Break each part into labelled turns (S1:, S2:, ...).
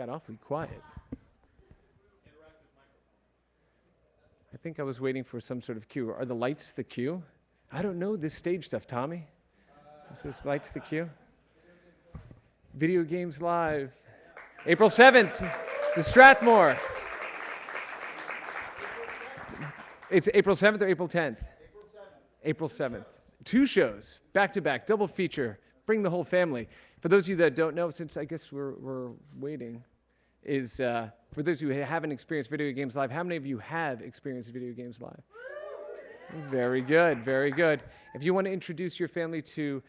S1: got awfully quiet. I think I was waiting for some sort of cue. Are the lights the cue? I don't know this stage stuff, Tommy. Is this lights the cue? Video Games Live. April 7th, the Strathmore. It's April 7th or April 10th? April 7th. 2 shows, back-to-back, double feature. Bring the whole family. For those of you that don't know, since I guess we're waiting, is for those of you who haven't experienced Video Games Live, how many of you have experienced Video Games Live? Very good, very good. If you want to introduce your family to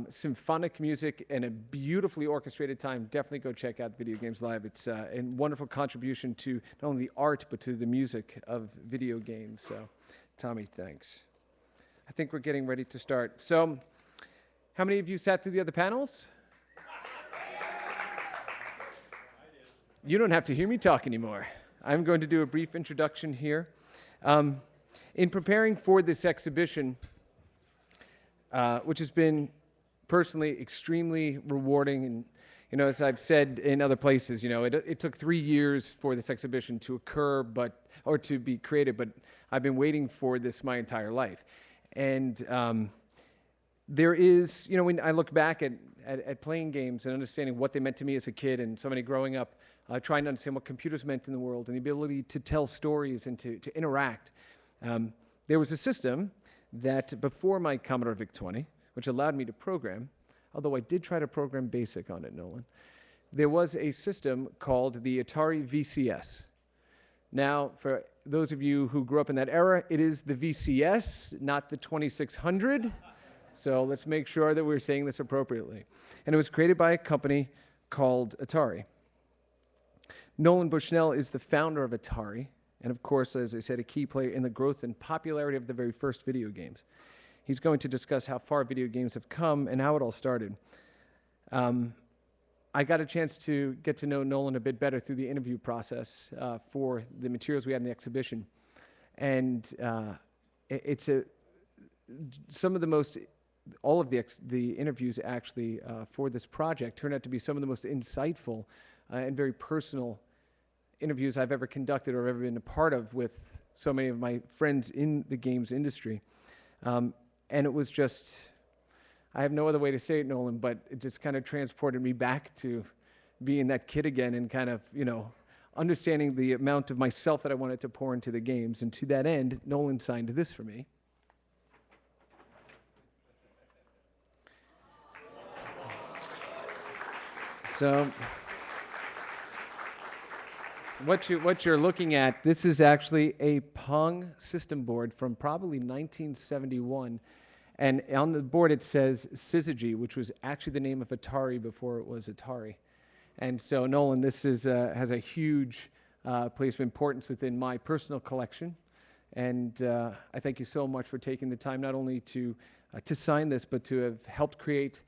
S1: symphonic music and a beautifully orchestrated time, definitely go check out Video Games Live. It's a wonderful contribution to not only the art, but to the music of video games. So, Tommy, thanks. I think we're getting ready to start. So, how many of you sat through the other panels? You don't have to hear me talk anymore. I'm going to do a brief introduction here. In preparing for this exhibition, which has been personally extremely rewarding, and as I've said in other places, it took 3 years for this exhibition to occur, or to be created, but I've been waiting for this my entire life. And there is, when I look back at playing games and understanding what they meant to me as a kid and somebody growing up, trying to understand what computers meant in the world and the ability to tell stories and to interact, there was a system that before my Commodore VIC-20, which allowed me to program, although I did try to program BASIC on it, Nolan, there was a system called the Atari VCS. Now, for those of you who grew up in that era, it is the VCS, not the 2600. So let's make sure that we're saying this appropriately. And it was created by a company called Atari. Nolan Bushnell is the founder of Atari, and of course, as I said, a key player in the growth and popularity of the very first video games. He's going to discuss how far video games have come and how it all started. I got a chance to get to know Nolan a bit better through the interview process for the materials we had in the exhibition. And all of the interviews actually for this project turned out to be some of the most insightful and very personal interviews I've ever conducted or ever been a part of with so many of my friends in the games industry. And it was just, I have no other way to say it, Nolan, but it just kind of transported me back to being that kid again and kind of, understanding the amount of myself that I wanted to pour into the games. And to that end, Nolan signed this for me. So what you're looking at, this is actually a Pong system board from probably 1971. And on the board it says Syzygy, which was actually the name of Atari before it was Atari. And so, Nolan, this has a huge place of importance within my personal collection. And I thank you so much for taking the time not only to sign this, but to have helped create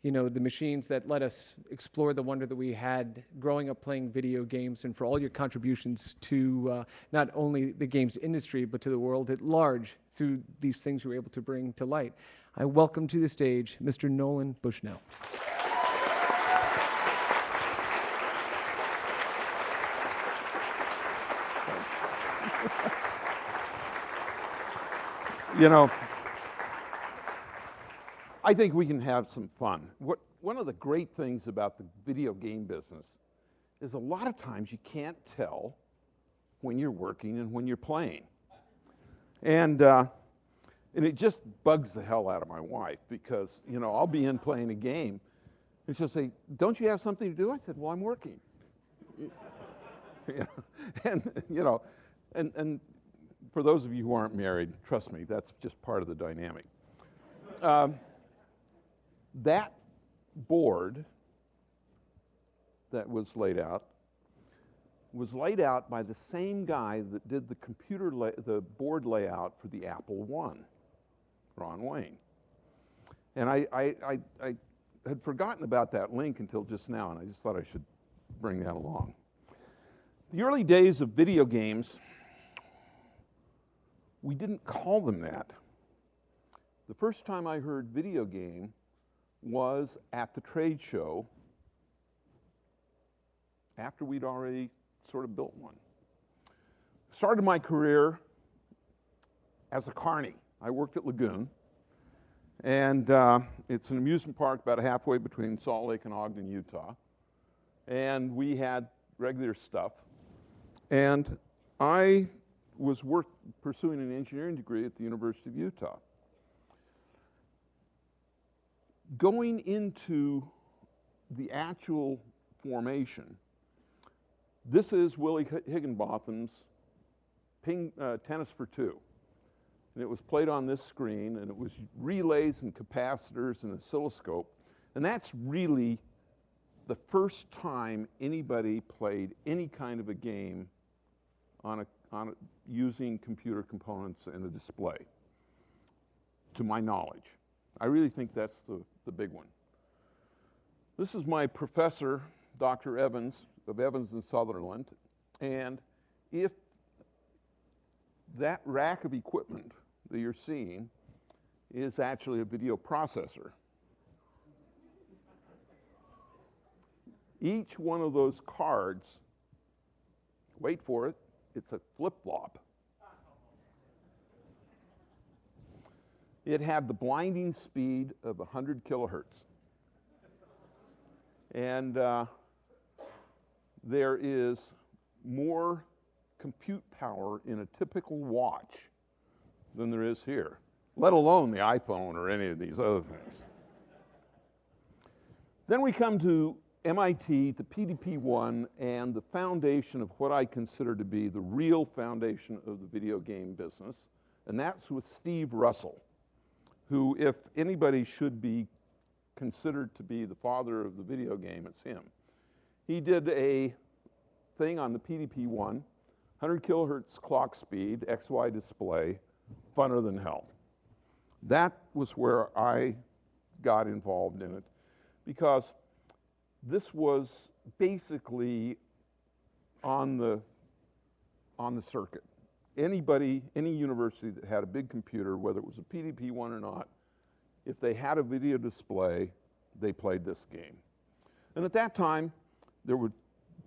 S1: the machines that let us explore the wonder that we had growing up playing video games, and for all your contributions to not only the games industry, but to the world at large through these things you were able to bring to light. I welcome to the stage Mr. Nolan Bushnell.
S2: I think we can have some fun. One of the great things about the video game business is a lot of times you can't tell when you're working and when you're playing. And it just bugs the hell out of my wife because, I'll be in playing a game and she'll say, "Don't you have something to do?" I said, "Well, I'm working." And for those of you who aren't married, trust me, that's just part of the dynamic. That board that was laid out by the same guy that did the board layout for the Apple I, Ron Wayne. And I had forgotten about that link until just now, and I just thought I should bring that along. The early days of video games, we didn't call them that. The first time I heard video game was at the trade show after we'd already sort of built one. Started my career as a carny. I worked at Lagoon, and it's an amusement park about halfway between Salt Lake and Ogden, Utah. And we had regular stuff. And I was pursuing an engineering degree at the University of Utah. Going into the actual formation, this is Willie Higginbotham's Tennis for Two. And it was played on this screen, and it was relays and capacitors and oscilloscope. And that's really the first time anybody played any kind of a game using computer components and a display, to my knowledge. I really think that's the big one. This is my professor, Dr. Evans, of Evans and Sutherland. And if that rack of equipment that you're seeing is actually a video processor, each one of those cards, wait for it, it's a flip-flop. It had the blinding speed of 100 kilohertz. And there is more compute power in a typical watch than there is here, let alone the iPhone or any of these other things. Then we come to MIT, the PDP-1, and the foundation of what I consider to be the real foundation of the video game business, and that's with Steve Russell, who, if anybody should be considered to be the father of the video game, it's him. He did a thing on the PDP-1, 100 kilohertz clock speed, XY display, funner than hell. That was where I got involved in it, because this was basically on the circuit. Anybody, any university that had a big computer, whether it was a PDP-1 or not, if they had a video display, they played this game. And at that time, there were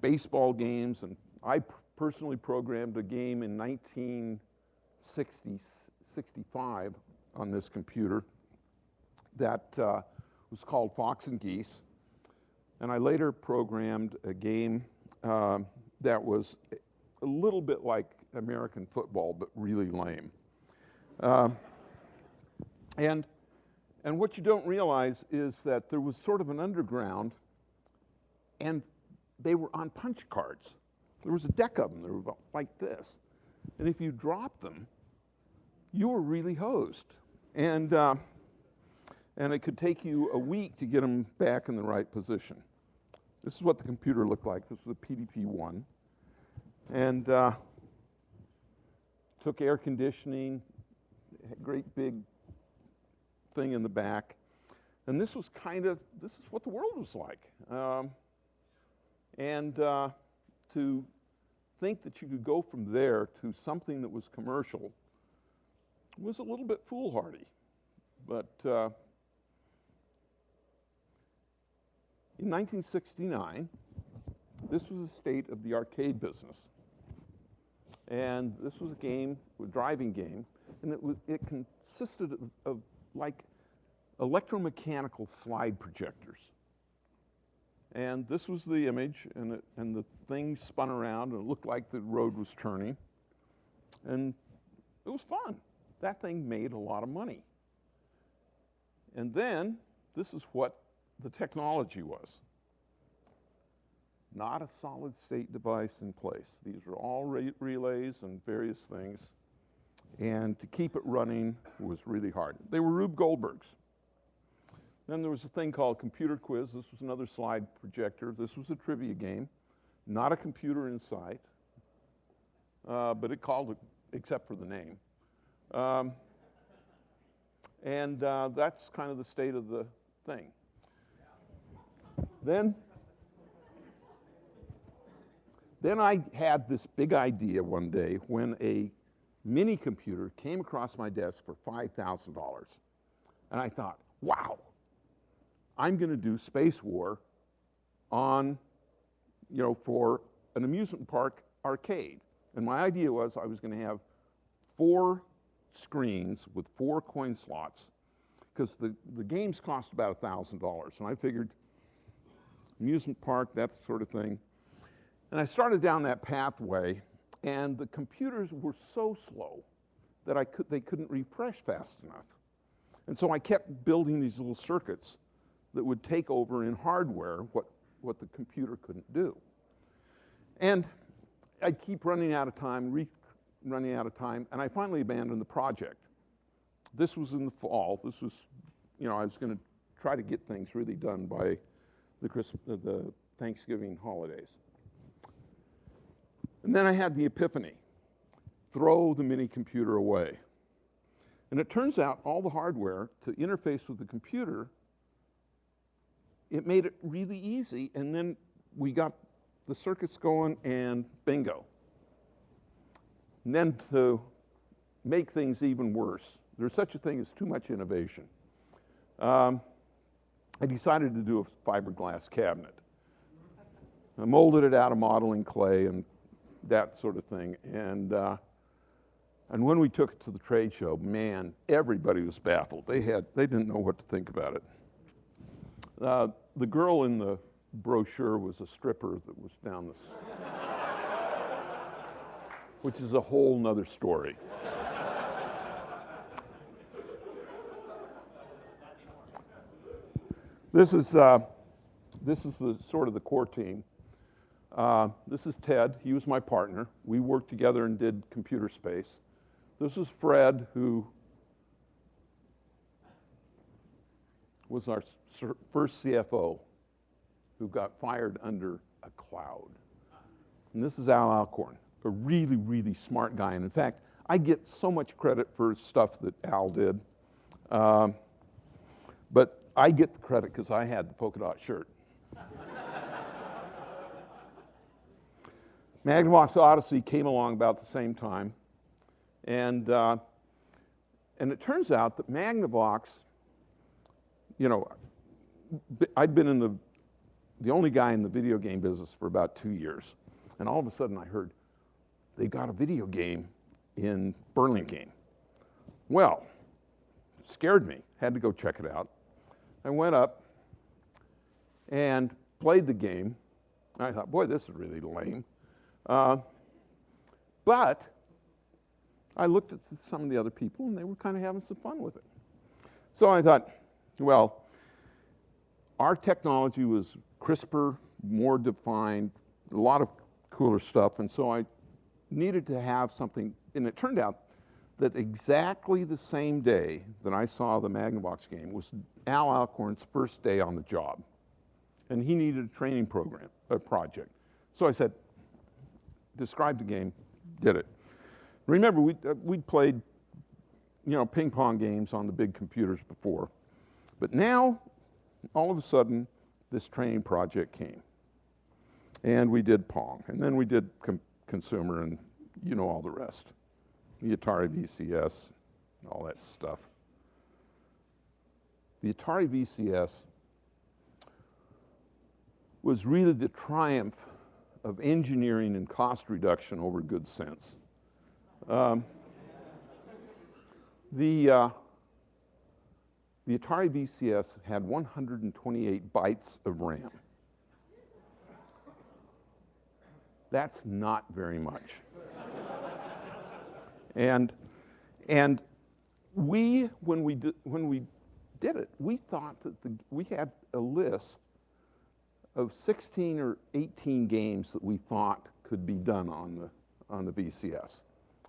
S2: baseball games, and I personally programmed a game in 1965 on this computer that was called Fox and Geese. And I later programmed a game that was a little bit like American football, but really lame. And what you don't realize is that there was sort of an underground, and they were on punch cards. There was a deck of them. They were about like this. And if you dropped them, you were really hosed. And it could take you a week to get them back in the right position. This is what the computer looked like. This was a PDP-1. And took air conditioning, great big thing in the back. And this is what the world was like. To think that you could go from there to something that was commercial was a little bit foolhardy. But in 1969, this was the state of the arcade business. And this was a game, a driving game, and it consisted of like electromechanical slide projectors. And this was the image, and the thing spun around, and it looked like the road was turning. And it was fun. That thing made a lot of money. And then, this is what the technology was. Not a solid state device in place. These were all relays and various things. And to keep it running was really hard. They were Rube Goldbergs. Then there was a thing called Computer Quiz. This was another slide projector. This was a trivia game. Not a computer in sight, but it called it, except for the name. That's kind of the state of the thing. Then I had this big idea one day when a mini computer came across my desk for $5,000. And I thought, wow, I'm going to do Space War on for an amusement park arcade. And my idea was I was going to have 4 screens with 4 coin slots, because the games cost about $1,000. And I figured amusement park, that sort of thing. And I started down that pathway, and the computers were so slow that they couldn't refresh fast enough. And so I kept building these little circuits that would take over in hardware what the computer couldn't do. And I'd keep running out of time, running out of time, and I finally abandoned the project. This was in the fall. This was, I was going to try to get things really done by the Thanksgiving holidays. And then I had the epiphany: throw the mini computer away. And it turns out all the hardware to interface with the computer, it made it really easy, and then we got the circuits going, and bingo. And then to make things even worse, there's such a thing as too much innovation. I decided to do a fiberglass cabinet. I molded it out of modeling clay and that sort of thing. And when we took it to the trade show, man, everybody was baffled. They didn't know what to think about it. The girl in the brochure was a stripper that was down this, which is a whole nother story. This is the sort of the core team. This is Ted. He was my partner. We worked together and did computer space. This is Fred, who was our first CFO, who got fired under a cloud. And this is Al Alcorn, a really, really smart guy. And in fact, I get so much credit for stuff that Al did. But I get the credit because I had the polka dot shirt. Magnavox Odyssey came along about the same time. And it turns out that Magnavox, I'd been the only guy in the video game business for about 2 years. And all of a sudden I heard, they got a video game in Burlingame. Well, it scared me. Had to go check it out. I went up and played the game. I thought, boy, this is really lame. But I looked at some of the other people, and they were kind of having some fun with it. So I thought, well, our technology was crisper, more defined, a lot of cooler stuff, and so I needed to have something. And it turned out that exactly the same day that I saw the Magnavox game was Al Alcorn's first day on the job. And he needed a training program, a project. So I said, describe the game, did it. Remember, we'd played, ping pong games on the big computers before. But now, all of a sudden, this training project came. And we did Pong. And then we did consumer, and all the rest. The Atari VCS, all that stuff. The Atari VCS was really the triumph of engineering and cost reduction over good sense. The Atari VCS had 128 bytes of RAM. That's not very much. And when we did it, we thought that we had a list of 16 or 18 games that we thought could be done on the VCS.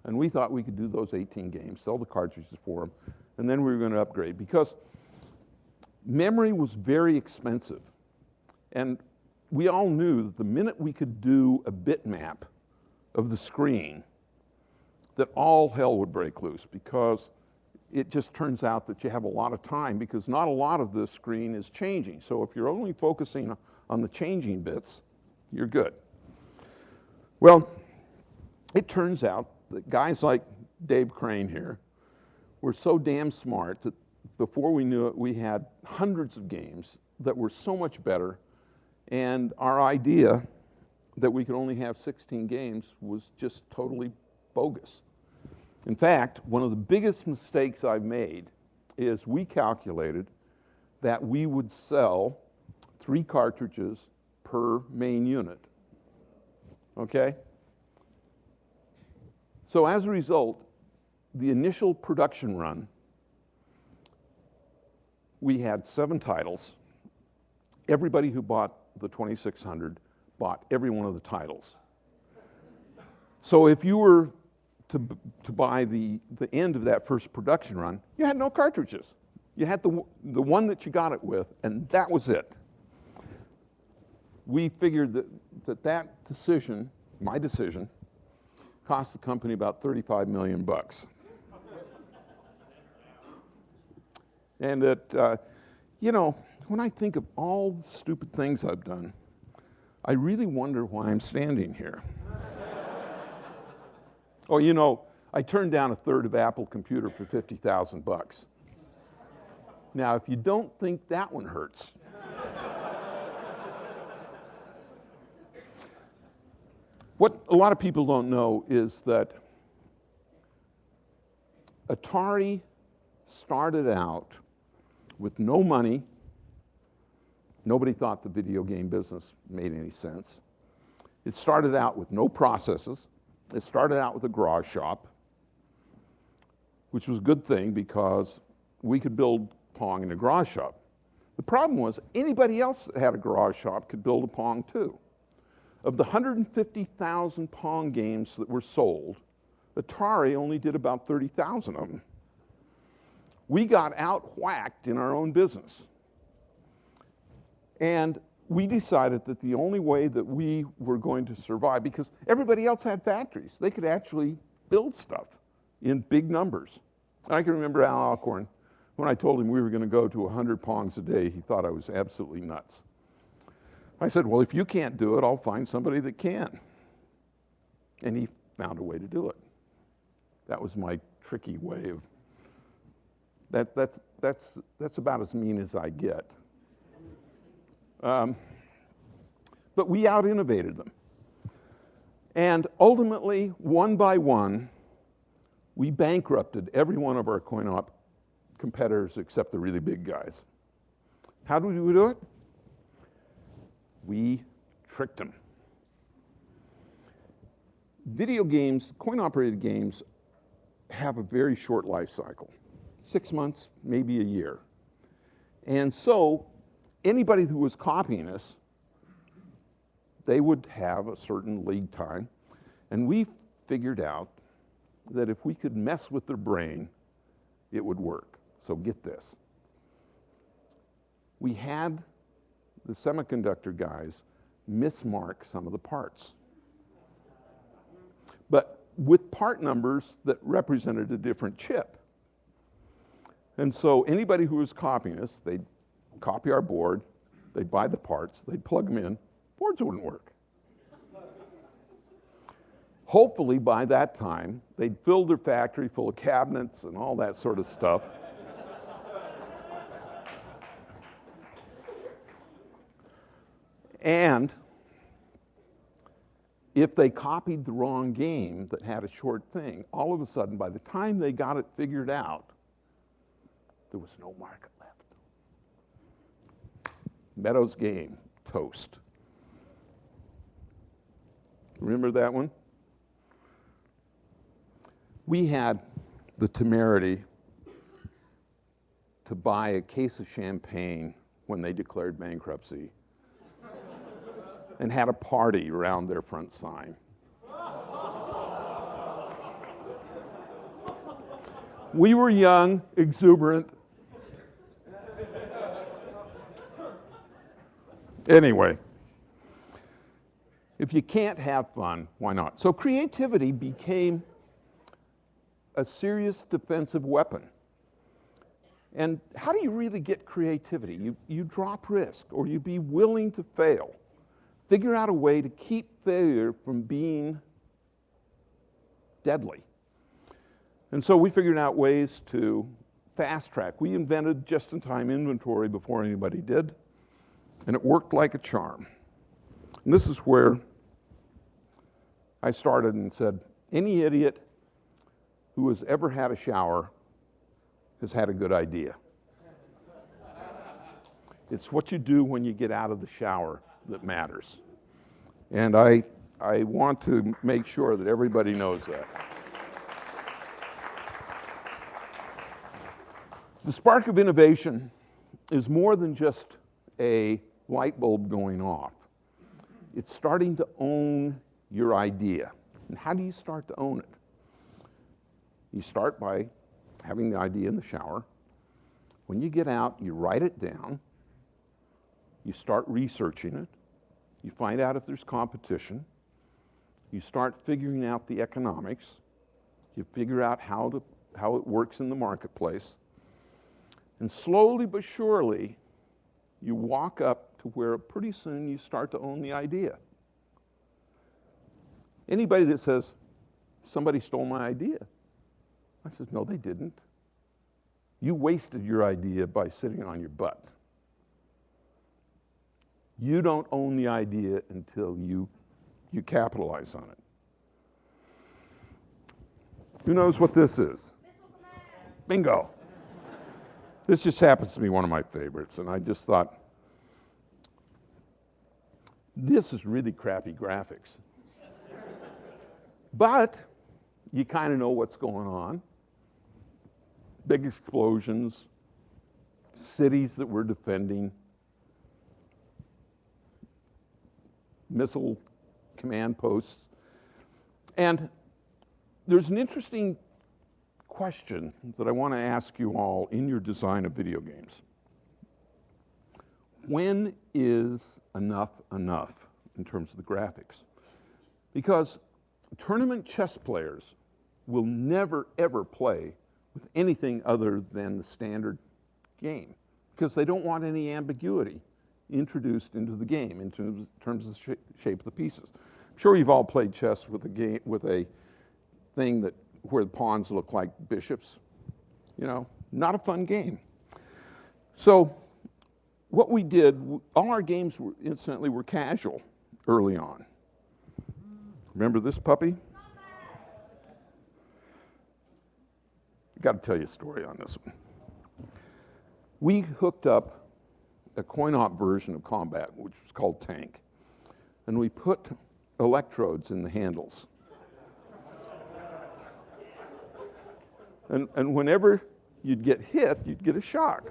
S2: And we thought we could do those 18 games, sell the cartridges for them, and then we were going to upgrade, because memory was very expensive. And we all knew that the minute we could do a bitmap of the screen, that all hell would break loose, because it just turns out that you have a lot of time, because not a lot of the screen is changing. So if you're only focusing on the changing bits, you're good. Well, it turns out that guys like Dave Crane here were so damn smart that before we knew it, we had hundreds of games that were so much better. And our idea that we could only have 16 games was just totally bogus. In fact, one of the biggest mistakes I've made is we calculated that we would sell 3 cartridges per main unit. Okay? So as a result, the initial production run, we had 7 titles. Everybody who bought the 2600 bought every one of the titles. So if you were to buy the end of that first production run, you had no cartridges. You had the one that you got it with, and that was it. We figured that decision, my decision, cost the company about $35 million. And you know, when I think of all the stupid things I've done, I really wonder why I'm standing here. Oh, you know, I turned down a third of Apple Computer for $50,000. Now, if you don't think that one hurts. What a lot of people don't know is that Atari started out with no money. Nobody thought the video game business made any sense. It started out with no processes. It started out with a garage shop, which was a good thing because we could build Pong in a garage shop. The problem was anybody else that had a garage shop could build a Pong too. Of the 150,000 Pong games that were sold, Atari only did about 30,000 of them. We got out-whacked in our own business. And we decided that the only way that we were going to survive, because everybody else had factories, they could actually build stuff in big numbers. And I can remember Al Alcorn, when I told him we were going to go to 100 Pongs a day, he thought I was absolutely nuts. I said, well, if you can't do it, I'll find somebody that can. And he found a way to do it. That was my tricky way of, that's about as mean as I get. But we out-innovated them. And ultimately, one by one, we bankrupted every one of our coin-op competitors except the really big guys. How did we do it? We tricked them. Video games, coin-operated games, have a very short life cycle. 6 months, maybe a year. And so, anybody who was copying us, they would have a certain lead time. And we figured out that if we could mess with their brain, it would work. So get this. We had the semiconductor guys mismark some of the parts, but with part numbers that represented a different chip. And so anybody who was copying us, they'd copy our board, they'd buy the parts, they'd plug them in, boards wouldn't work. Hopefully by that time, they'd filled their factory full of cabinets and all that sort of stuff. And if they copied the wrong game that had a short thing, all of a sudden, by the time they got it figured out, there was no market left. Meadows game, toast. Remember that one? We had the temerity to buy a case of champagne when they declared bankruptcy and had a party around their front sign. We were young, exuberant. Anyway, if you can't have fun, why not? So creativity became a serious defensive weapon. And how do you really get creativity? You drop risk, or you be willing to fail. Figure out a way to keep failure from being deadly. And so we figured out ways to fast track. We invented just-in-time inventory before anybody did, and it worked like a charm. And this is where I started and said, any idiot who has ever had a shower has had a good idea. It's what you do when you get out of the shower that matters. And I want to make sure that everybody knows that. The spark of innovation is more than just a light bulb going off. It's starting to own your idea. And how do you start to own it? You start by having the idea in the shower. When you get out, you write it down. You start researching it. You find out if there's competition. You start figuring out the economics. You figure out how it works in the marketplace. And slowly but surely, you walk up to where pretty soon you start to own the idea. Anybody that says, somebody stole my idea, I said, no, they didn't. You wasted your idea by sitting on your butt. You don't own the idea until you capitalize on it. Who knows what this is? Bingo. This just happens to be one of my favorites, and I just thought, this is really crappy graphics. But you kind of know what's going on. Big explosions, cities that we're defending, missile command posts. And there's an interesting question that I want to ask you all in your design of video games. When is enough enough in terms of the graphics? Because tournament chess players will never, ever play with anything other than the standard game because they don't want any ambiguity introduced into the game in terms of the shape of the pieces. I'm sure you've all played chess with a thing where the pawns look like bishops. You know, not a fun game. So what we did, all our games incidentally were casual early on. Remember this puppy? I've got to tell you a story on this one. We hooked up a coin-op version of Combat, which was called Tank, and we put electrodes in the handles. And whenever you'd get hit, you'd get a shock.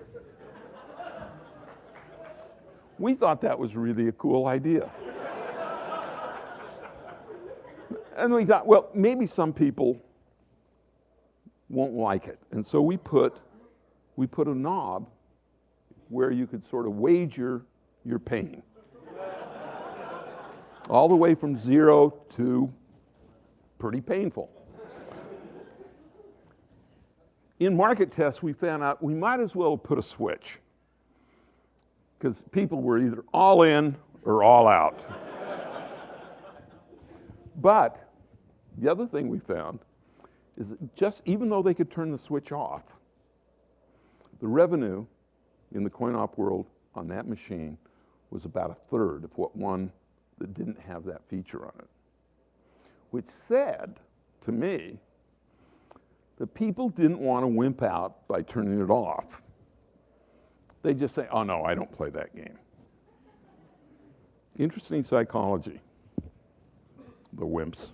S2: We thought that was really a cool idea. And we thought, well, maybe some people won't like it. And so we put a knob where you could sort of wager your pain. All the way from 0 to pretty painful. In market tests, we found out we might as well put a switch because people were either all in or all out. But the other thing we found is that just even though they could turn the switch off, the revenue in the coin-op world on that machine was about 1/3 of what one that didn't have that feature on it. Which said to me that people didn't want to wimp out by turning it off. They just say, oh no, I don't play that game. Interesting psychology. The wimps.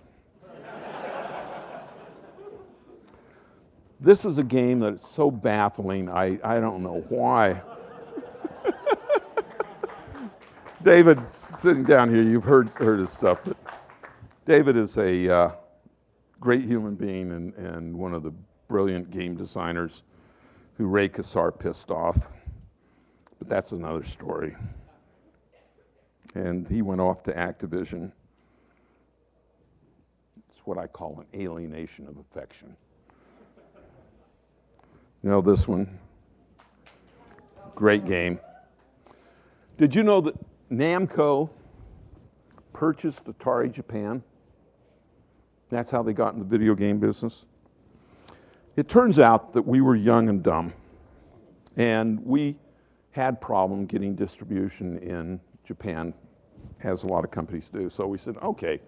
S2: This is a game that is so baffling, I don't know why. David's sitting down here, you've heard his stuff, but David is a great human being and one of the brilliant game designers who Ray Kassar pissed off. But that's another story. And he went off to Activision. It's what I call an alienation of affection. You know this one? Great game. Did you know that Namco purchased Atari Japan? That's how they got in the video game business. It turns out that we were young and dumb, and we had problem getting distribution in Japan, as a lot of companies do. So we said, okay,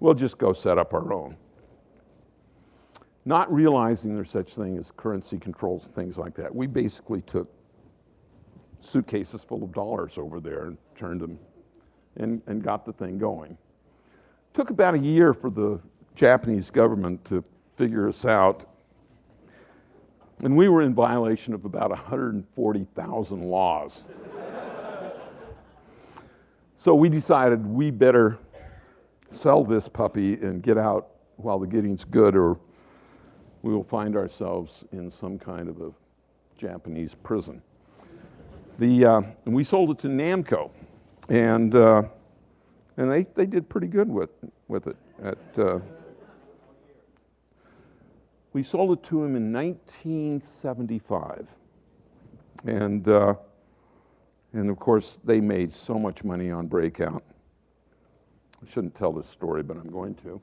S2: we'll just go set up our own. Not realizing there's such thing as currency controls and things like that, we basically took suitcases full of dollars over there and turned them and got the thing going. Took about a year for the Japanese government to figure us out. And we were in violation of about 140,000 laws. So we decided we better sell this puppy and get out while the getting's good, or we will find ourselves in some kind of a Japanese prison. And we sold it to Namco, and they did pretty good with it. We sold it to him in 1975, and of course they made so much money on Breakout. I shouldn't tell this story, but I'm going to.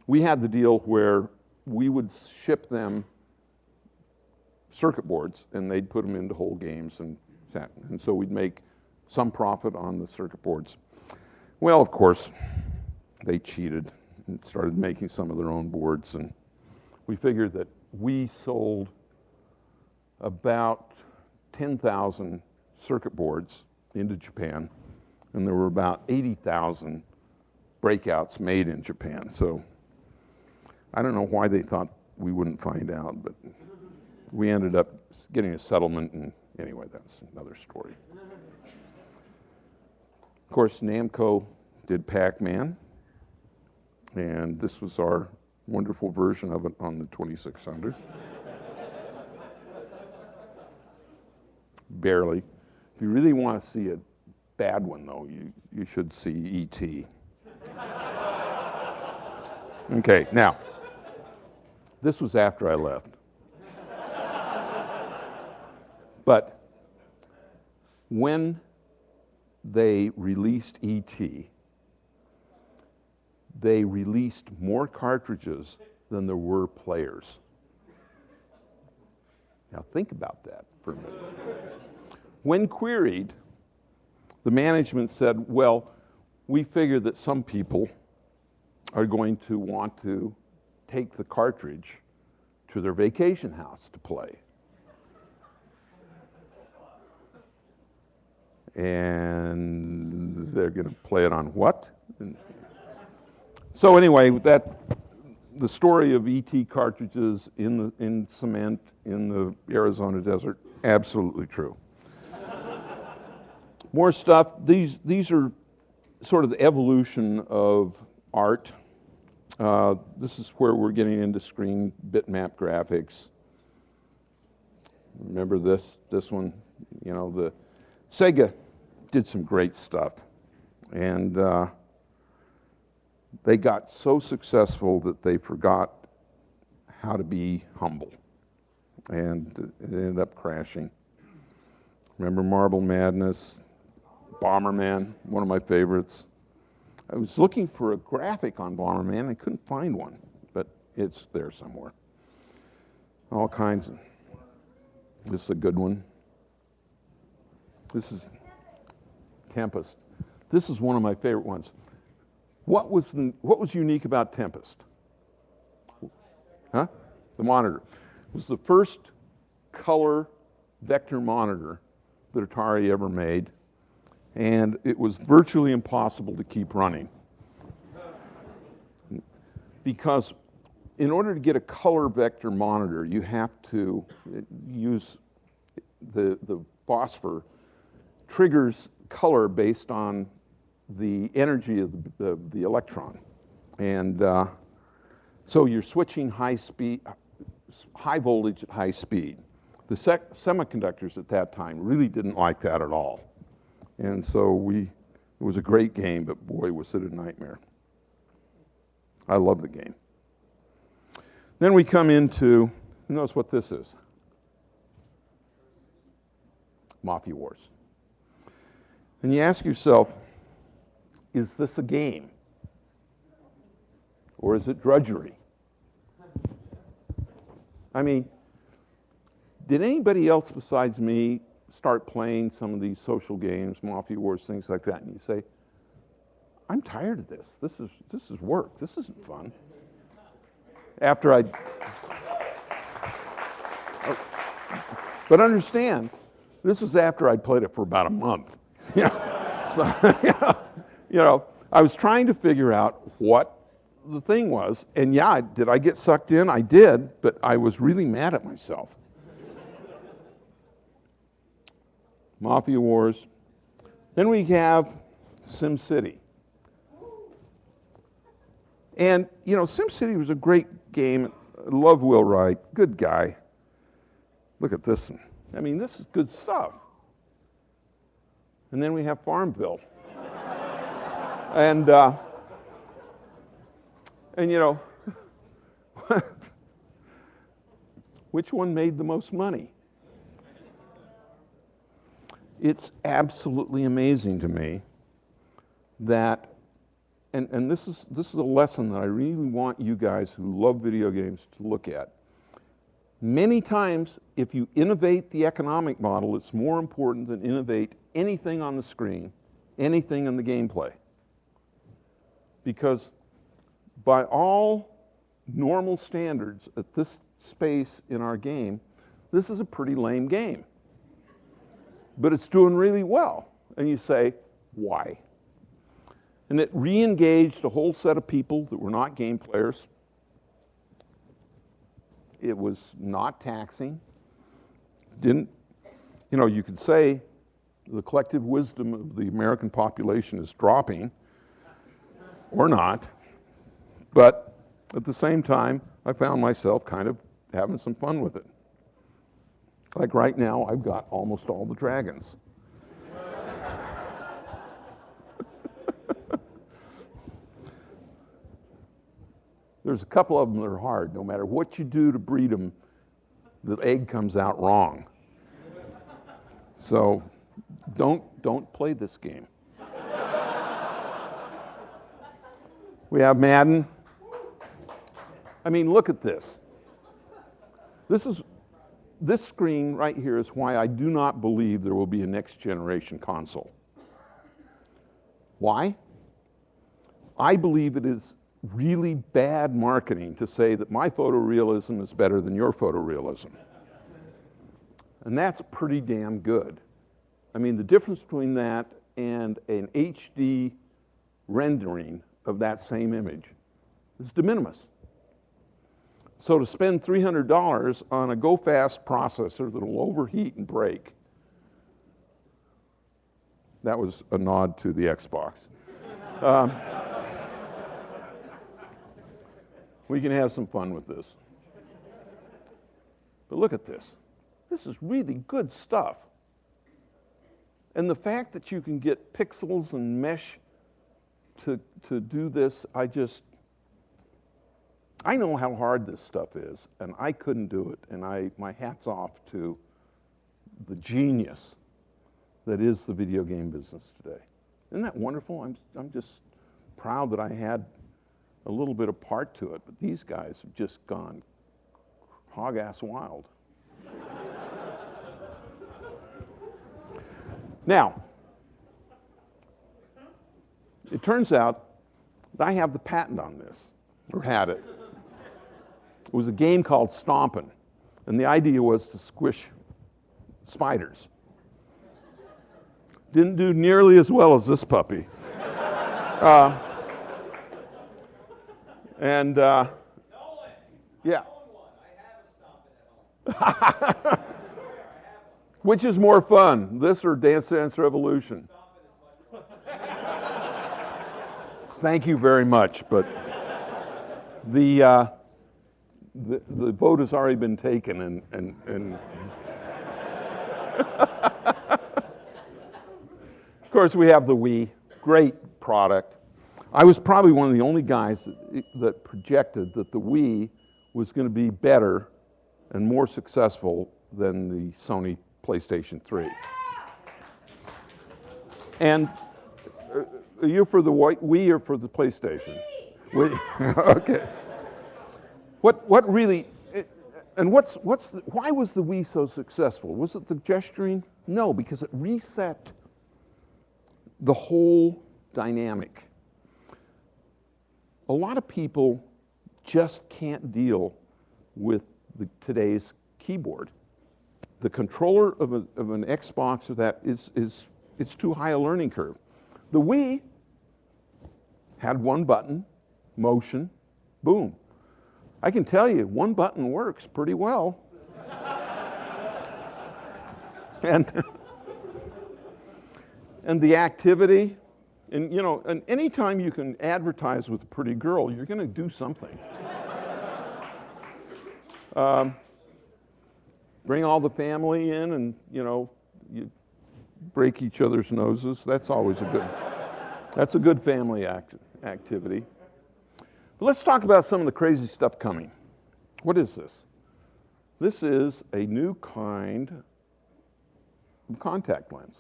S2: We had the deal where we would ship them circuit boards, and they'd put them into whole games, and so we'd make some profit on the circuit boards. Well, of course, they cheated and started making some of their own boards, and we figured that we sold about 10,000 circuit boards into Japan, and there were about 80,000 breakouts made in Japan. So I don't know why they thought we wouldn't find out, but we ended up getting a settlement, and anyway, that's another story. Of course, Namco did Pac-Man, and this was our wonderful version of it on the 2600. Barely. If you really want to see a bad one, though, you should see E.T. Okay, now, this was after I left. But when they released E.T., they released more cartridges than there were players. Now think about that for a minute. When queried, the management said, well, we figure that some people are going to want to take the cartridge to their vacation house to play. And they're going to play it on what? So anyway, the story of ET cartridges in cement in the Arizona desert, absolutely true. More stuff. These are sort of the evolution of art. This is where we're getting into screen bitmap graphics. Remember this one? You know, the Sega did some great stuff, and they got so successful that they forgot how to be humble, and it ended up crashing. Remember Marble Madness, Bomberman, one of my favorites. I was looking for a graphic on Bomberman, I couldn't find one, but it's there somewhere. All kinds of. This is a good one. This is Tempest. This is one of my favorite ones. What was unique about Tempest? Huh? The monitor. It was the first color vector monitor that Atari ever made, and it was virtually impossible to keep running. Because in order to get a color vector monitor, you have to use the phosphor triggers color based on the energy of the electron. And so you're switching high voltage at high speed. The semiconductors at that time really didn't like that at all. And so it was a great game, but boy, was it a nightmare. I love the game. Then we come into, who knows what this is? Mafia Wars. And you ask yourself, is this a game? Or is it drudgery? I mean, did anybody else besides me start playing some of these social games, Mafia Wars, things like that, and you say, I'm tired of this. This is work. This isn't fun. After I, but understand, this was after I'd played it for about a month. So, I was trying to figure out what the thing was, and yeah, did I get sucked in? I did, but I was really mad at myself. Mafia Wars. Then we have SimCity. And, SimCity was a great game. I love Will Wright, good guy. Look at this one. I mean, this is good stuff. And then we have Farmville. And which one made the most money? It's absolutely amazing to me that, and this is a lesson that I really want you guys who love video games to look at. Many times, if you innovate the economic model, it's more important than innovate anything on the screen, anything in the gameplay. Because by all normal standards at this space in our game, this is a pretty lame game. But it's doing really well. And you say, why? And it re-engaged a whole set of people that were not game players. It was not taxing. You could say the collective wisdom of the American population is dropping, or not. But at the same time, I found myself kind of having some fun with it. Like right now, I've got almost all the dragons. There's a couple of them that are hard. No matter what you do to breed them, the egg comes out wrong. So don't play this game. We have Madden. I mean, look at this. This screen right here is why I do not believe there will be a next generation console. Why? I believe it is really bad marketing to say that my photorealism is better than your photorealism. And that's pretty damn good. I mean, the difference between that and an HD rendering of that same image is de minimis. So to spend $300 on a go-fast processor that'll overheat and break, that was a nod to the Xbox. We can have some fun with this. But look at this. This is really good stuff. And the fact that you can get pixels and mesh to do this, I know how hard this stuff is, and I couldn't do it. And my hat's off to the genius that is the video game business today. Isn't that wonderful? I'm just proud that I had a little bit of part to it, but these guys have just gone hog-ass wild. Now, it turns out that I have the patent on this, or had it. It was a game called Stompin', and the idea was to squish spiders. Didn't do nearly as well as this puppy. And
S3: Nolan,
S2: yeah.
S3: I own one. I have a Stompin' at home.
S2: Which is more fun, this or Dance Dance Revolution? Thank you very much, but the vote has already been taken, and of course we have the Wii, great product. I was probably one of the only guys that projected that the Wii was going to be better and more successful than the Sony PlayStation 3. And are you for the Wii or for the PlayStation? Wii. Okay. What really, and why was the Wii so successful? Was it the gesturing? No, because it reset the whole dynamic. a lot of people just can't deal with today's keyboard. The controller of an Xbox or that it's too high a learning curve. The Wii had one button, motion, boom. I can tell you, one button works pretty well. and the activity, and you know, and anytime you can advertise with a pretty girl, you're going to do something. Bring all the family in, and you know, you break each other's noses. That's always that's a good family activity. But let's talk about some of the crazy stuff coming. What is this? This is a new kind of contact lens.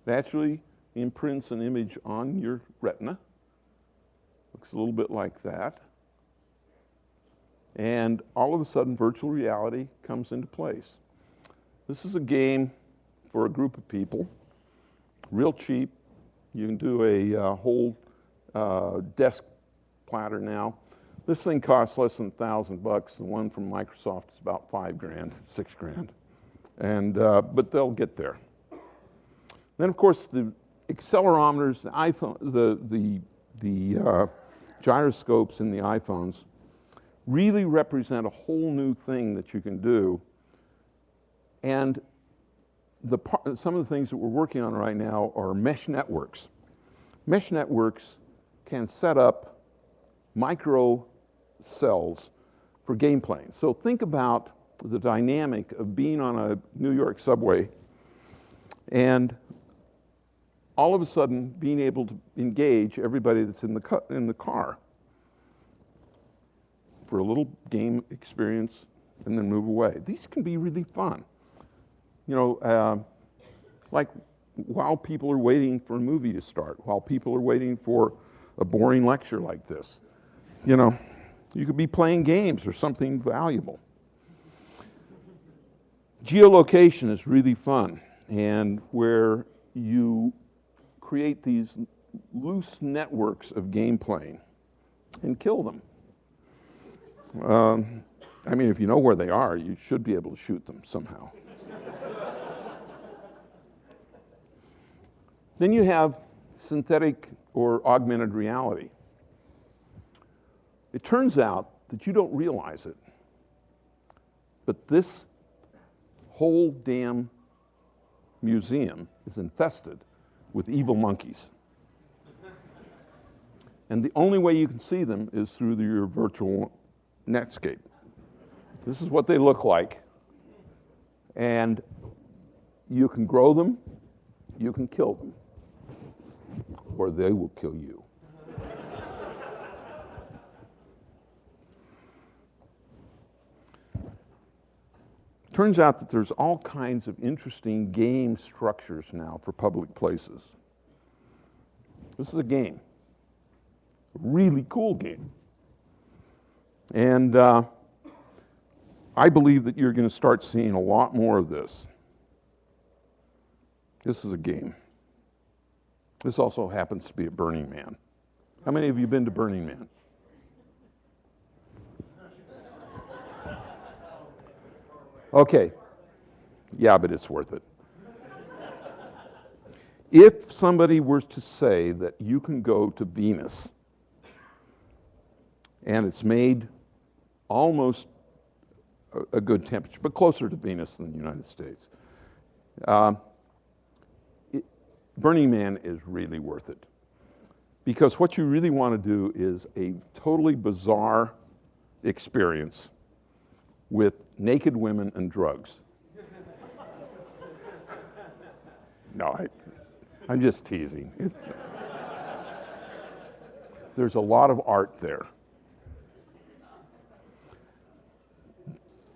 S2: It actually imprints an image on your retina. Looks a little bit like that. And all of a sudden, virtual reality comes into place. This is a game for a group of people, real cheap. You can do a whole desk platter now. This thing costs less than $1,000. The one from Microsoft is about $5 grand, $6 grand, and but they'll get there. Then, of course, the accelerometers, the iPhone, the gyroscopes in the iPhones really represent a whole new thing that you can do. And some of the things that we're working on right now are mesh networks. Mesh networks can set up micro cells for game playing. So think about the dynamic of being on a New York subway and all of a sudden being able to engage everybody that's in the car for a little game experience and then move away. These can be really fun. You know, like while people are waiting for a movie to start, while people are waiting for a boring lecture like this, you know, you could be playing games or something valuable. Geolocation is really fun, and where you create these loose networks of game playing and kill them. I mean, if you know where they are, you should be able to shoot them somehow. Then you have synthetic or augmented reality. It turns out that you don't realize it, but this whole damn museum is infested with evil monkeys. And the only way you can see them is through your virtual netscape. This is what they look like. And you can grow them, you can kill them, or they will kill you. Turns out that there's all kinds of interesting game structures now for public places. This is a game, a really cool game. And I believe that you're going to start seeing a lot more of this. This is a game. This also happens to be at Burning Man. How many of you have been to Burning Man? Okay. Yeah, but it's worth it. If somebody were to say that you can go to Venus and it's made almost a good temperature, but closer to Venus than the United States, Burning Man is really worth it. Because what you really want to do is a totally bizarre experience with naked women and drugs. No, I'm just teasing. There's a lot of art there.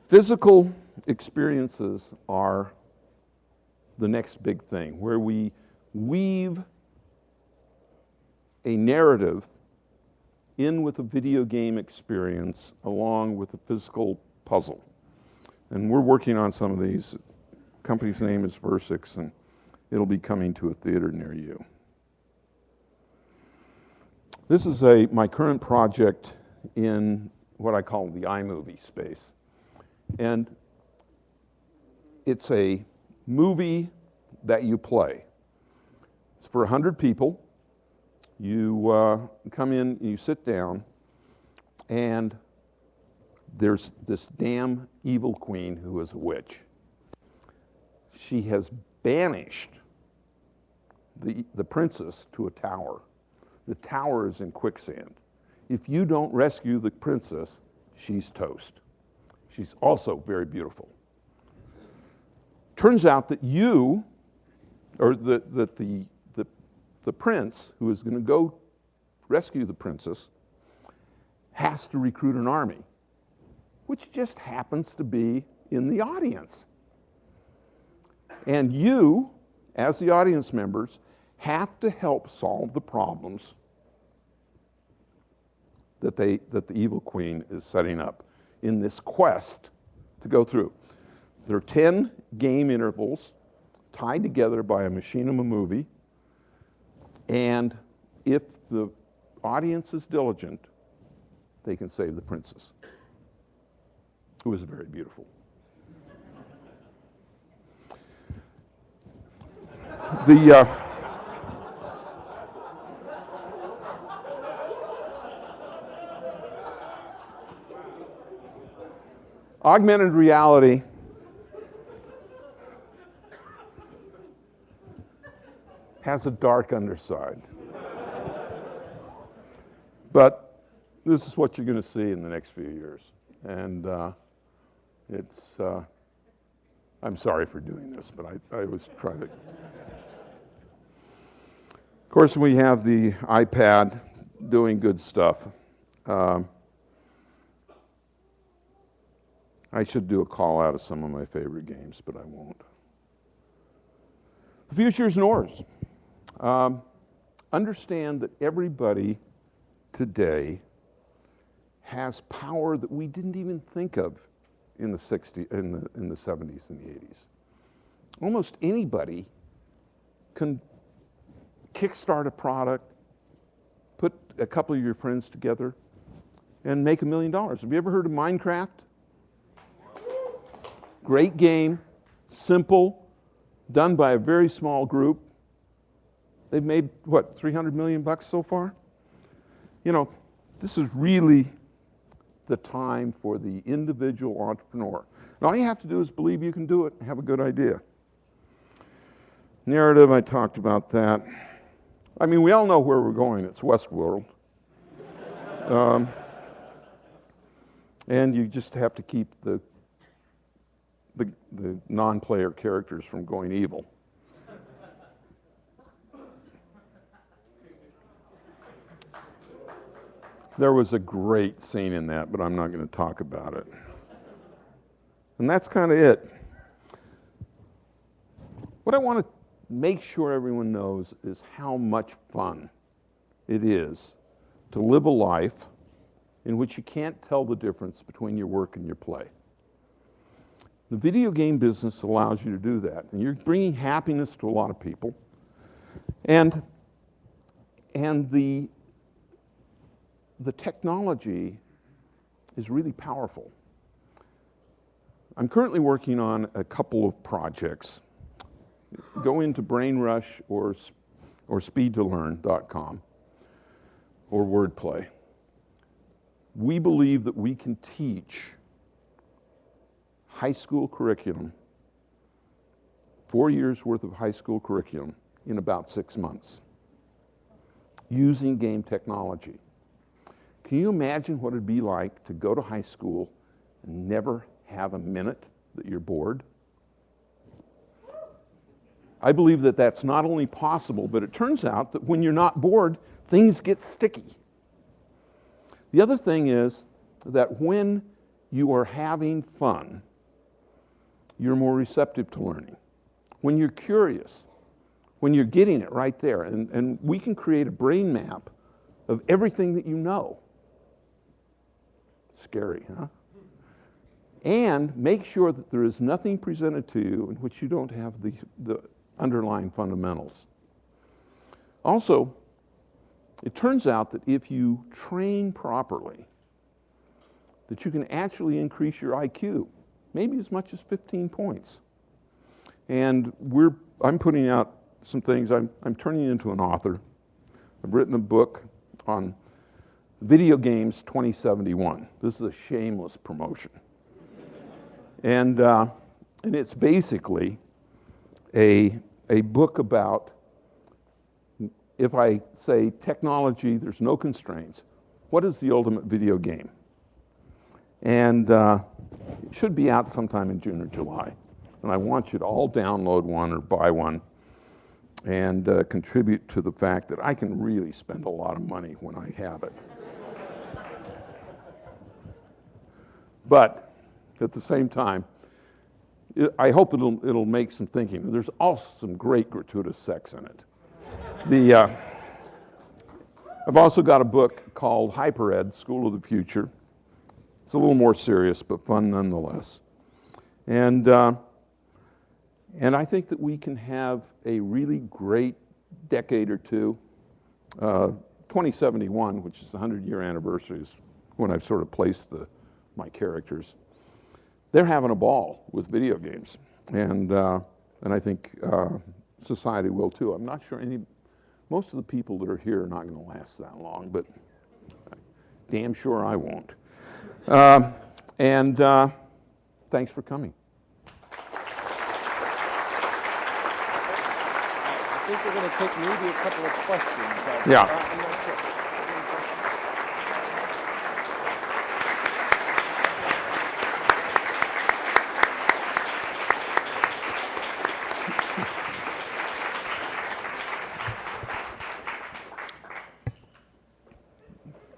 S2: Physical experiences are the next big thing, where we weave a narrative in with a video game experience along with a physical puzzle. And we're working on some of these. The company's name is Versix, and it'll be coming to a theater near you. This is my current project in what I call the iMovie space. And it's a movie that you play. It's for 100 people. You come in, you sit down, and there's this damn evil queen who is a witch. She has banished the princess to a tower. The tower is in quicksand. If you don't rescue the princess, she's toast. She's also very beautiful. Turns out that you, or that the prince who is going to go rescue the princess has to recruit an army, which just happens to be in the audience. And you, as the audience members, have to help solve the problems that the evil queen is setting up in this quest to go through. There are 10 game intervals tied together by a machinima movie, and if the audience is diligent, they can save the princess, who is very beautiful. Augmented reality has a dark underside. But this is what you're going to see in the next few years. And I'm sorry for doing this, but I was trying to. Of course, we have the iPad doing good stuff. I should do a call out of some of my favorite games, but I won't. The future's yours. Understand that everybody today has power that we didn't even think of in the 60s, in the 70s and the 80s. Almost anybody can kickstart a product, put a couple of your friends together, and make $1 million. Have you ever heard of Minecraft? Great game, simple, done by a very small group. They've made, what, 300 million bucks so far? You know, this is really the time for the individual entrepreneur. And all you have to do is believe you can do it and have a good idea. Narrative, I talked about that. I mean, we all know where we're going. It's Westworld. And you just have to keep the non-player characters from going evil. There was a great scene in that, but I'm not going to talk about it. And that's kind of it. What I want to make sure everyone knows is how much fun it is to live a life in which you can't tell the difference between your work and your play. The video game business allows you to do that, and you're bringing happiness to a lot of people. And the technology is really powerful. I'm currently working on a couple of projects. Go into BrainRush or speedtolearn.com or Wordplay. We believe that we can teach high school curriculum, 4 years worth of high school curriculum in about 6 months using game technology. Can you imagine what it'd be like to go to high school and never have a minute that you're bored? I believe that that's not only possible, but it turns out that when you're not bored, things get sticky. The other thing is that when you are having fun, you're more receptive to learning. When you're curious, when you're getting it right there, and we can create a brain map of everything that you know. Scary, huh? And make sure that there is nothing presented to you in which you don't have the underlying fundamentals. Also, it turns out that if you train properly, that you can actually increase your IQ, maybe as much as 15 points. And I'm putting out some things. I'm turning into an author. I've written a book on Video Games 2071. This is a shameless promotion. And it's basically a book about, if I say technology, there's no constraints, what is the ultimate video game? And it should be out sometime in June or July. And I want you to all download one or buy one and contribute to the fact that I can really spend a lot of money when I have it. But at the same time, I hope it'll make some thinking. There's also some great gratuitous sex in it. I've also got a book called HyperEd, School of the Future. It's a little more serious, but fun nonetheless. And I think that we can have a really great decade or two. 2071, which is the 100-year anniversary, is when I've sort of placed my characters. They're having a ball with video games, and I think society will too. I'm not sure most of the people that are here are not going to last that long, but damn sure I won't. Thanks for coming.
S1: I think we're going to take maybe a couple of questions.
S2: Yeah.
S1: I'm not sure.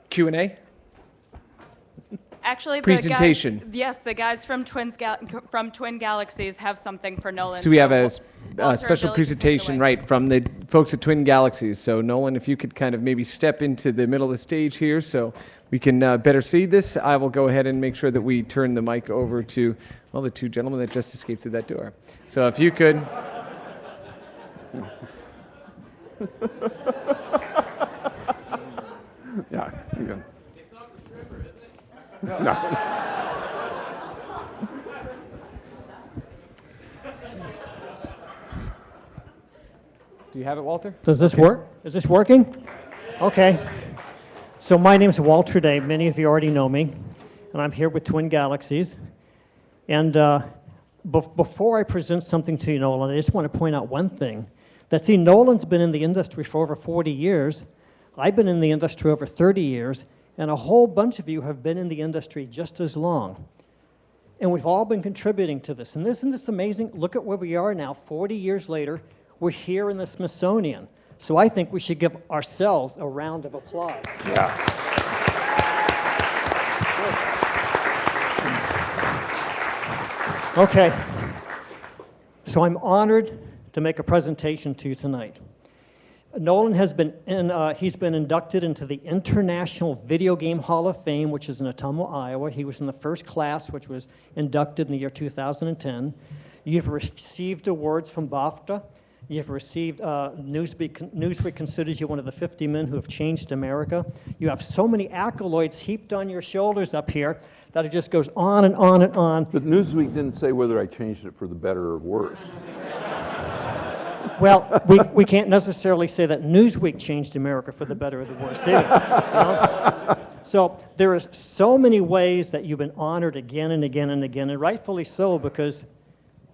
S1: Q&A?
S4: Actually,
S1: Presentation.
S4: the guys from Twin Galaxies have something for Nolan.
S1: So we have a
S4: Walter or
S1: special
S4: Billy can take it
S1: presentation,
S4: away.
S1: right, from the folks at Twin Galaxies. So Nolan, if you could kind of maybe step into the middle of the stage here so we can better see this, I will go ahead and make sure that we turn the mic over to, well, the two gentlemen that just escaped through that door. So if you could...
S2: Yeah, you can.
S3: It's not the stripper, is it?
S2: No.
S1: Do you have it, Walter?
S5: Does this work? Is this working? Okay. So my name's Walter Day. Many of you already know me, and I'm here with Twin Galaxies. And before I present something to you, Nolan, I just want to point out one thing. That, see, Nolan's been in the industry for over 40 years. I've been in the industry over 30 years, and a whole bunch of you have been in the industry just as long. And we've all been contributing to this. And isn't this amazing? Look at where we are now, 40 years later. We're here in the Smithsonian. So I think we should give ourselves a round of applause.
S2: Yeah.
S5: Okay. So I'm honored to make a presentation to you tonight. Nolan has been he's been inducted into the International Video Game Hall of Fame, which is in Ottumwa, Iowa. He was in the first class, which was inducted in the year 2010. You've received awards from BAFTA. You've received, Newsweek considers you one of the 50 men who have changed America. You have so many accolades heaped on your shoulders up here that it just goes on and on and on.
S2: But Newsweek didn't say whether I changed it for the better or worse.
S5: Well, we can't necessarily say that Newsweek changed America for the better or the worse either. You know? So there is so many ways that you've been honored again and again and again, and rightfully so, because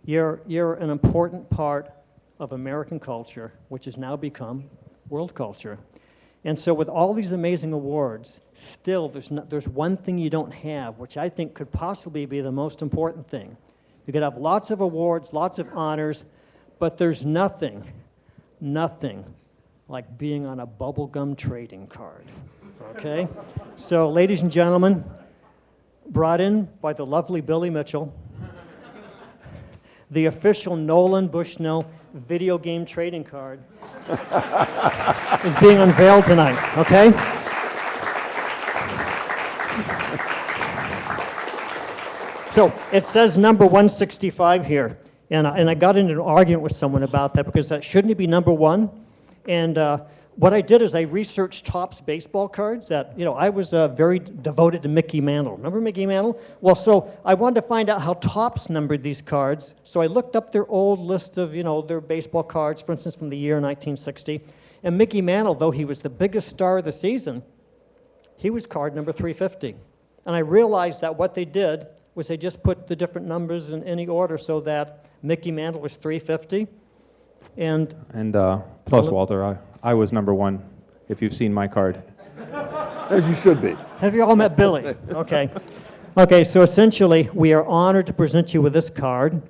S5: you're an important part of American culture, which has now become world culture. And so with all these amazing awards, still there's one thing you don't have, which I think could possibly be the most important thing. You could have lots of awards, lots of honors, but there's nothing like being on a bubblegum trading card, okay? So ladies and gentlemen, brought in by the lovely Billy Mitchell, the official Nolan Bushnell video game trading card is being unveiled tonight, okay? So it says number 165 here, and I got into an argument with someone about that because that shouldn't it be number one? And what I did is I researched Topps baseball cards that, I was very devoted to Mickey Mantle. Remember Mickey Mantle? Well, so I wanted to find out how Topps numbered these cards. So I looked up their old list of, their baseball cards, for instance, from the year 1960. And Mickey Mantle, though he was the biggest star of the season, he was card number 350. And I realized that what they did was they just put the different numbers in any order so that Mickey Mantle was 350. And
S6: Plus, Walter, I was number 1, if you've seen my card.
S2: As you should be.
S5: have you all met Billy? Okay. Okay, so essentially, we are honored to present you with this card.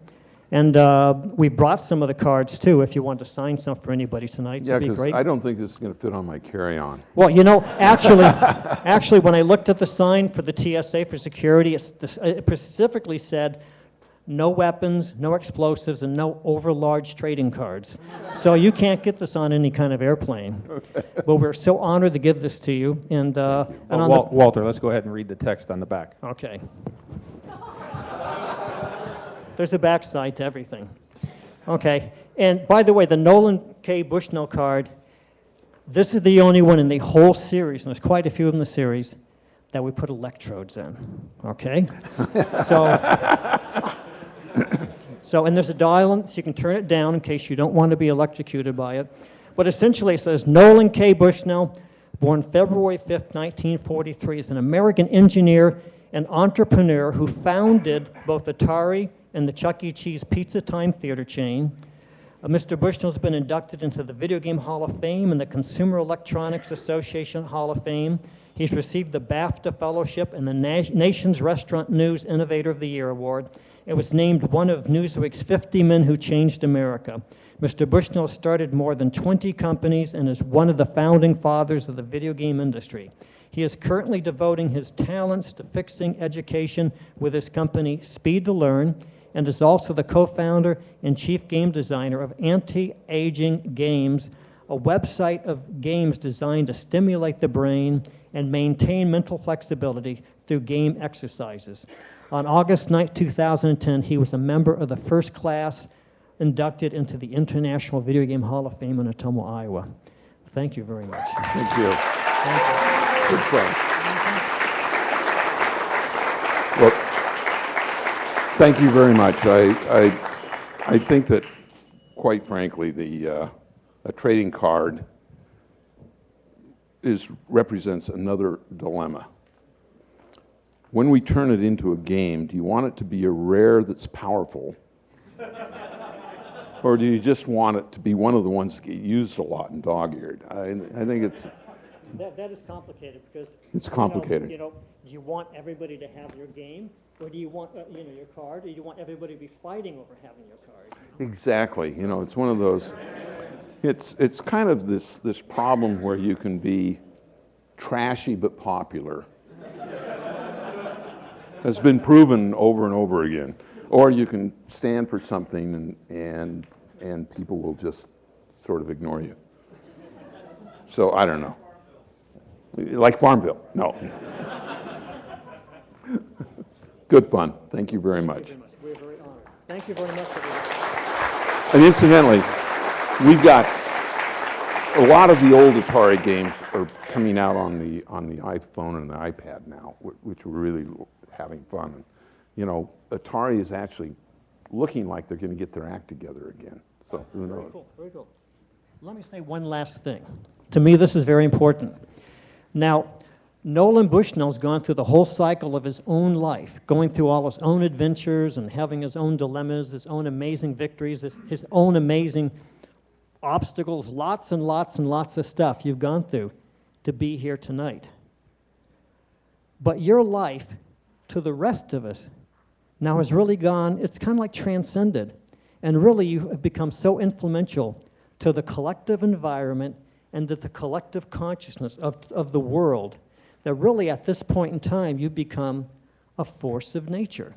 S5: And we brought some of the cards, too, if you want to sign some for anybody tonight.
S2: Yeah,
S5: It'd be
S2: because
S5: great.
S2: I don't think this is going to fit on my carry-on.
S5: Well, actually, when I looked at the sign for the TSA for security, it specifically said, no weapons, no explosives, and no overlarge trading cards. So you can't get this on any kind of airplane. But we're so honored to give this to you. And on
S6: Walter, let's go ahead and read the text on the back.
S5: Okay. There's a backside to everything. Okay. And by the way, the Nolan Bushnell card, this is the only one in the whole series, and there's quite a few in the series, that we put electrodes in. Okay? And there's a dial, so you can turn it down in case you don't want to be electrocuted by it. But essentially it says Nolan K. Bushnell, born February 5th, 1943, is an American engineer and entrepreneur who founded both Atari and the Chuck E. Cheese Pizza Time theater chain. Mr. Bushnell has been inducted into the Video Game Hall of Fame and the Consumer Electronics Association Hall of Fame. He's received the BAFTA Fellowship and the Nation's Restaurant News Innovator of the Year Award. It was named one of Newsweek's 50 Men Who Changed America. Mr. Bushnell started more than 20 companies and is one of the founding fathers of the video game industry. He is currently devoting his talents to fixing education with his company, Speed to Learn, and is also the co-founder and chief game designer of Anti-Aging Games, a website of games designed to stimulate the brain and maintain mental flexibility through game exercises. On August 9, 2010, he was a member of the first class inducted into the International Video Game Hall of Fame in Ottumwa, Iowa. Thank you very much.
S2: Thank you.
S5: Thank you.
S2: Good fun. Well, thank you very much. I think that, quite frankly, a trading card represents another dilemma. When we turn it into a game, do you want it to be a rare that's powerful? Or do you just want it to be one of the ones that get used a lot and dog-eared? I think it's...
S5: That is complicated because...
S2: It's complicated.
S5: Do you want everybody to have your game? Or do you want, your card? Or do you want everybody to be fighting over having your card?
S2: Exactly. It's one of those... It's kind of this problem where you can be trashy but popular. Has been proven over and over again. Or you can stand for something and people will just sort of ignore you. So I don't know. Like Farmville. No. Good fun. Thank you very much.
S5: We're very honored. Thank you very much, everybody.
S2: And incidentally, we've got a lot of the old Atari games are coming out on the iPhone and the iPad now, which we're really having fun. Atari is actually looking like they're going to get their act together again. So who knows?
S5: Very cool. Very cool. Let me say one last thing. To me, this is very important. Now, Nolan Bushnell's gone through the whole cycle of his own life, going through all his own adventures and having his own dilemmas, his own amazing victories, his own amazing obstacles, lots and lots and lots of stuff you've gone through to be here tonight. But your life, to the rest of us, now has really gone, it's kind of like transcended. And really you have become so influential to the collective environment and to the collective consciousness of the world that really at this point in time you become a force of nature.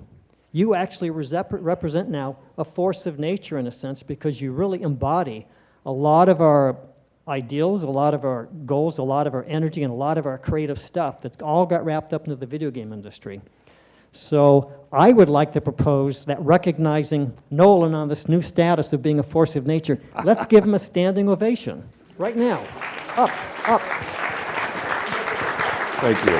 S5: You actually represent now a force of nature in a sense because you really embody a lot of our ideals, a lot of our goals, a lot of our energy, and a lot of our creative stuff that's all got wrapped up into the video game industry. So I would like to propose that recognizing Nolan on this new status of being a force of nature, let's give him a standing ovation right now. up.
S2: Thank you.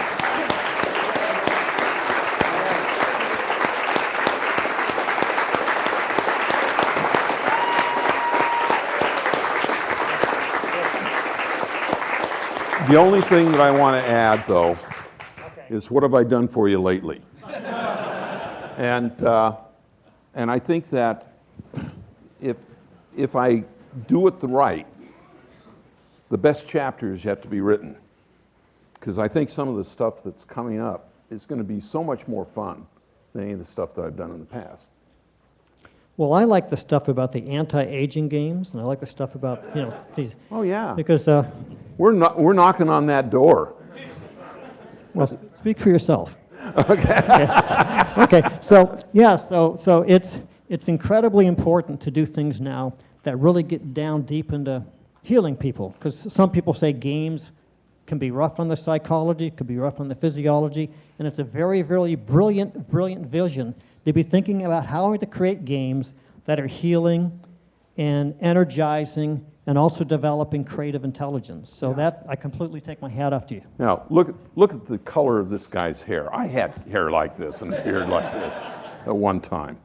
S2: The only thing that I want to add, though, is what have I done for you lately? And I think that if I do it right, the best chapters yet to be written. Because I think some of the stuff that's coming up is going to be so much more fun than any of the stuff that I've done in the past.
S5: Well, I like the stuff about the anti-aging games, and I like the stuff about, these.
S2: Oh, yeah.
S5: Because,
S2: We're knocking on that door.
S5: well, speak for yourself. Okay. So it's incredibly important to do things now that really get down deep into healing people. Because some people say games can be rough on the psychology, could be rough on the physiology, and it's a very, very brilliant vision to be thinking about how to create games that are healing and energizing and also developing creative intelligence. So that, I completely take my hat off to you.
S2: Now, look at the color of this guy's hair. I had hair like this and a beard like this at one time.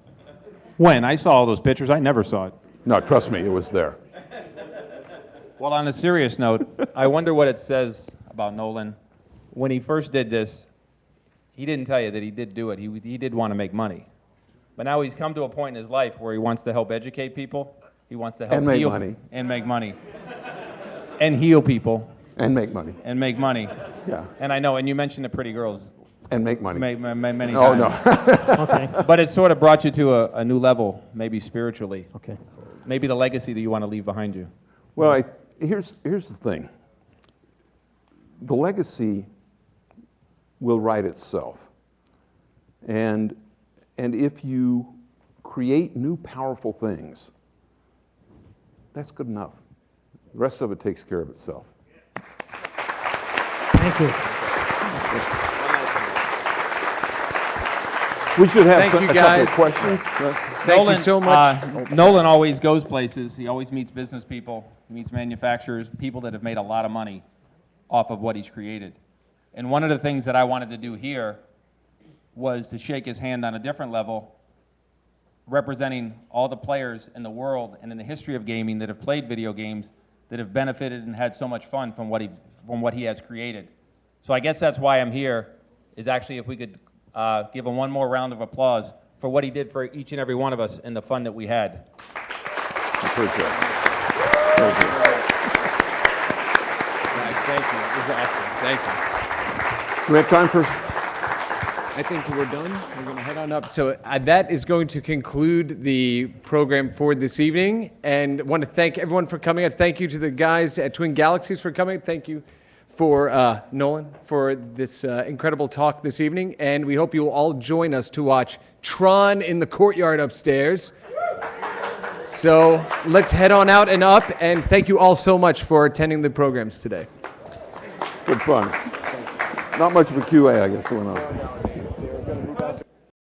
S6: When I saw all those pictures, I never saw it.
S2: No, trust me, it was there.
S6: Well, on a serious note, I wonder what it says about Nolan. When he first did this, he didn't tell you that he did do it. He did want to make money. But now he's come to a point in his life where he wants to help educate people. He wants to help
S2: And make
S6: heal
S2: money.
S6: and make money. And heal people
S2: And make money.
S6: and make money.
S2: Yeah.
S6: And I know, and you mentioned the pretty girls
S2: And make money.
S6: many
S2: Oh,
S6: times.
S2: no.
S5: Okay.
S6: But it sort of brought you to a new level, maybe spiritually.
S5: Okay.
S6: Maybe the legacy that you want to leave behind you.
S2: Well, here's the thing. The legacy will write itself. And if you create new powerful things, that's good enough. The rest of it takes care of itself.
S5: Thank you.
S2: We should have
S1: Thank you,
S2: a couple
S1: guys.
S2: of questions.
S1: Thank you so much.
S6: Nolan always goes places. He always meets business people. He meets manufacturers, people that have made a lot of money off of what he's created. And one of the things that I wanted to do here was to shake his hand on a different level, representing all the players in the world and in the history of gaming that have played video games, that have benefited and had so much fun from what he has created. So I guess that's why I'm here, is actually if we could give him one more round of applause for what he did for each and every one of us and the fun that we had.
S2: Appreciate it. Thank you.
S1: Guys, thank you. It was awesome. Thank you.
S2: Do we have time for...
S1: I think we're done. We're going to head on up. So that is going to conclude the program for this evening. And I want to thank everyone for coming out. Thank you to the guys at Twin Galaxies for coming. Thank you for Nolan for this incredible talk this evening. And we hope you will all join us to watch Tron in the courtyard upstairs. So let's head on out and up. And thank you all so much for attending the programs today.
S2: Good fun. Not much of a QA, I guess, going on.